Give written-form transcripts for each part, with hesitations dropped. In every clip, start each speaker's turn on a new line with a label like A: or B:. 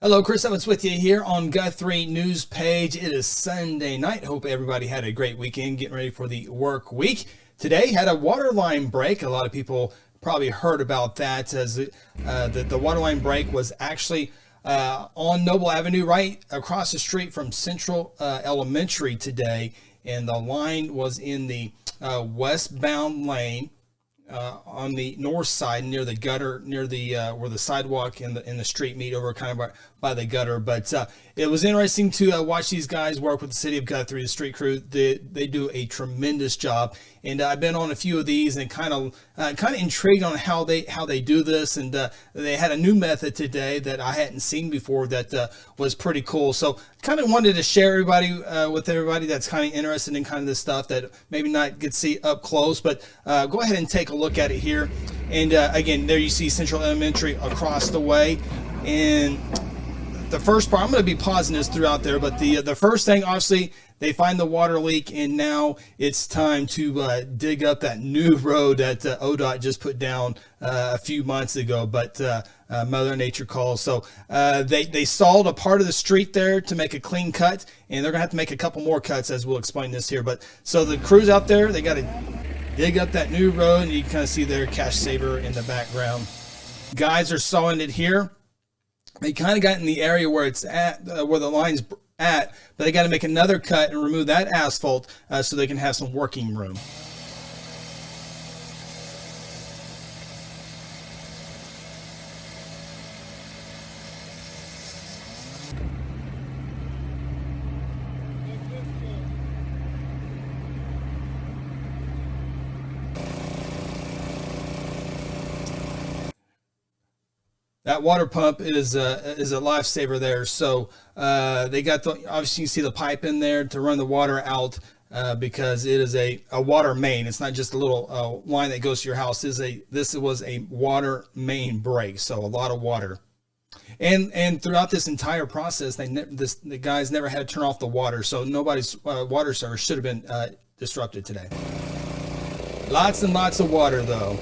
A: Hello, Chris Evans with you here on Guthrie News Page. It is Sunday night. Hope everybody had a great weekend, getting ready for the work week. Today had a water line break. A lot of people probably heard about that, as the water line break was actually on Noble Avenue, right across the street from Central Elementary today, and the line was in the westbound lane. On the north side, near the gutter, near the where the sidewalk and the street meet over, kind of by the gutter. But it was interesting to watch these guys work with the City of Guthrie, the street crew. They do a tremendous job, and I've been on a few of these and kind of intrigued on how they do this. And they had a new method today that I hadn't seen before that was pretty cool. So kind of wanted to share with everybody that's kind of interested in kind of this stuff that maybe not get to see up close. But go ahead and take a look at it here. And again, there you see Central Elementary across the way. And the first part, I'm going to be pausing this throughout there, but the first thing, obviously, they find the water leak, and now it's time to dig up that new road that ODOT just put down a few months ago, but Mother Nature calls. So they sawed a part of the street there to make a clean cut, and they're going to have to make a couple more cuts, as we'll explain this here. But so the crew's out there, they got to dig up that new road, and you can kind of see their cash saver in the background. Guys are sawing it here. They kind of got in the area where it's at, where the line's at, but they got to make another cut and remove that asphalt so they can have some working room. That water pump is a lifesaver there. So they got obviously you see the pipe in there to run the water out because it is a water main. It's not just a little line that goes to your house. This was a water main break, so a lot of water. And throughout this entire process, the guys never had to turn off the water, so nobody's water service should have been disrupted today. Lots and lots of water though.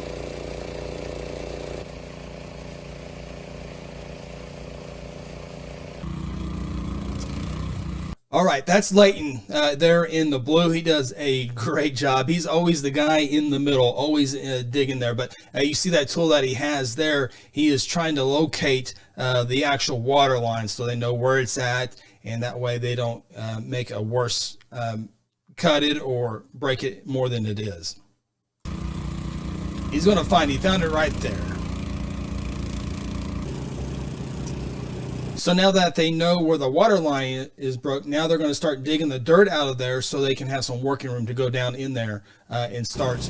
A: All right, that's Leighton there in the blue. He does a great job. He's always the guy in the middle, always digging there. But you see that tool that he has there. He is trying to locate the actual water line so they know where it's at, and that way they don't make a worse cut it or break it more than it is. He's going to he found it right there. So now that they know where the water line is broke, now they're going to start digging the dirt out of there so they can have some working room to go down in there and start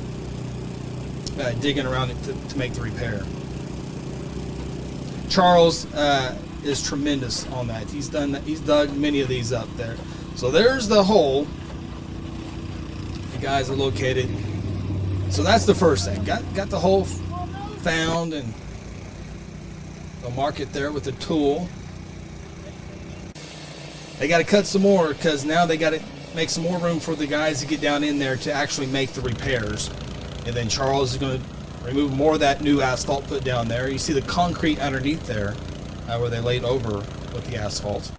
A: digging around it to make the repair. Charles is tremendous on that. He's dug many of these up there. So there's the hole. The guys are located. So that's the first thing. Got the hole found, and they'll mark it there with the tool. They got to cut some more because now they got to make some more room for the guys to get down in there to actually make the repairs. And then Charles is going to remove more of that new asphalt put down there. You see the concrete underneath there where they laid over with the asphalt.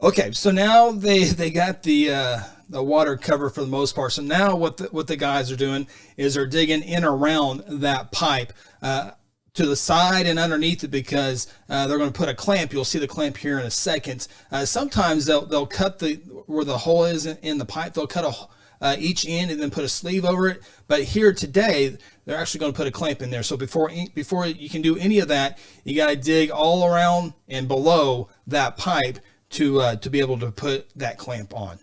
A: Okay, so now they got the water covered for the most part. So now what the guys are doing is they're digging in around that pipe to the side and underneath it, because they're going to put a clamp. You'll see the clamp here in a second. Sometimes they'll cut where the hole is in the pipe. They'll cut each end and then put a sleeve over it. But here today, they're actually going to put a clamp in there. So before you can do any of that, you got to dig all around and below that pipe to be able to put that clamp on.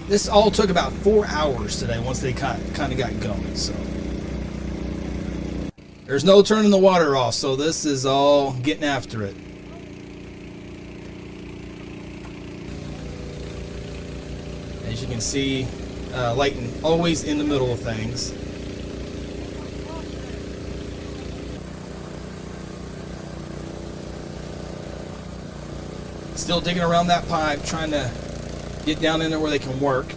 A: This all took about 4 hours today once they kind of got going. So There's no turning the water off, so this is all getting after it. As you can see, Leighton always in the middle of things. Still digging around that pipe, trying to get down in there where they can work.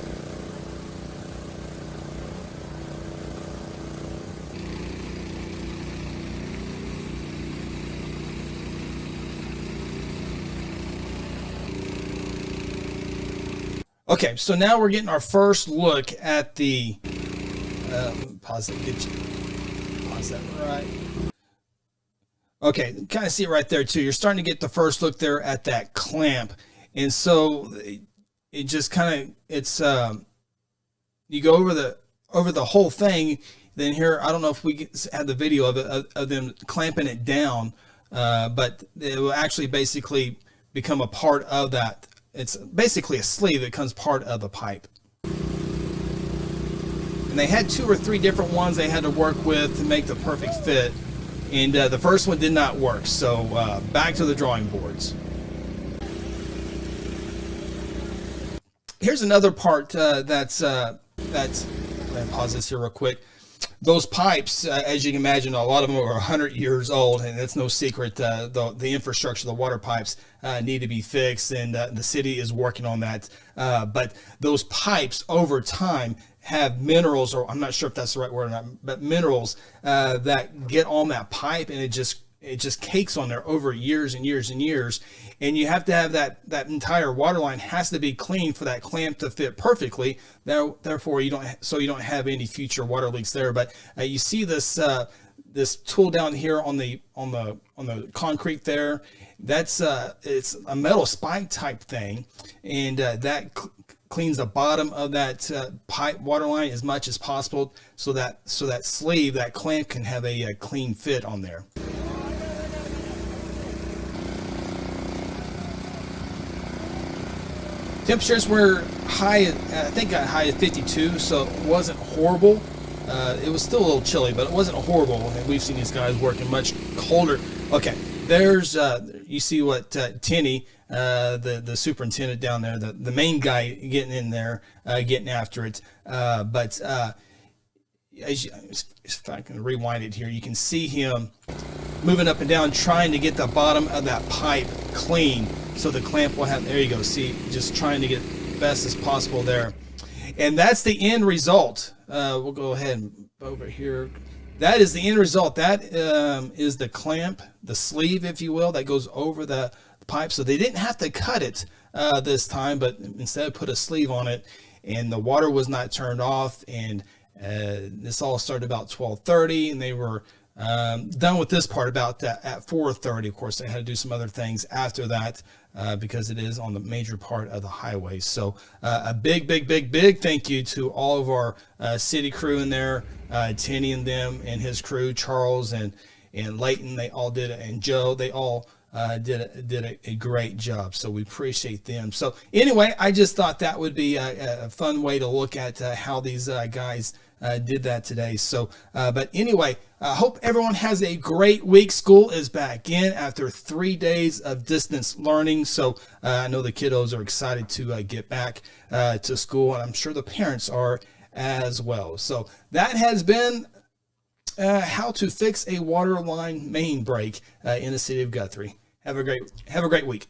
A: Okay, so now we're getting our first look at the, pause that right. Okay, kind of see it right there too. You're starting to get the first look there at that clamp. And so it just kind of, it's, you go over the whole thing. Then here, I don't know if we had the video of it, of them clamping it down, but it will actually basically become a part of that. It's basically a sleeve that becomes part of the pipe. And they had 2 or 3 different ones they had to work with to make the perfect fit. And the first one did not work. So back to the drawing boards. Here's another part that's, let me pause this here real quick. Those pipes, as you can imagine, a lot of them are 100 years old, and that's no secret. The infrastructure, the water pipes need to be fixed, and the city is working on that. But those pipes over time have minerals, or I'm not sure if that's the right word or not, but minerals that get on that pipe, and it just cakes on there over years and years and years. And you have to have that entire water line has to be clean for that clamp to fit perfectly. Therefore, you don't have any future water leaks there. But you see this this tool down here on the concrete there. That's it's a metal spike type thing, and that cleans the bottom of that pipe water line as much as possible, so that sleeve, that clamp, can have a clean fit on there. Temperatures were high, I think got high at 52, so it wasn't horrible. It was still a little chilly, but it wasn't horrible. And we've seen these guys working much colder. Okay, there's, you see what Tenny, the superintendent down there, the main guy getting in there, getting after it. But if I can rewind it here, you can see him moving up and down, trying to get the bottom of that pipe clean, so the clamp will have, there you go, see, just trying to get best as possible there. And that's the end result. We'll go ahead and over here. That is the end result. That is the clamp, the sleeve, if you will, that goes over the pipe. So they didn't have to cut it this time, but instead put a sleeve on it, and the water was not turned off. And this all started about 12:30, and they were done with this part about that at 4:30. Of course, they had to do some other things after that because it is on the major part of the highway. So a big thank you to all of our city crew in there, Tenny and them and his crew, Charles and Leighton. They all did it, and Joe. They all did a great job. So we appreciate them. So anyway, I just thought that would be a fun way to look at how these guys did that today. So, but anyway, I hope everyone has a great week. School is back in after 3 days of distance learning. So I know the kiddos are excited to get back to school, and I'm sure the parents are as well. So that has been how to fix a water line main break in the city of Guthrie. Have a great week.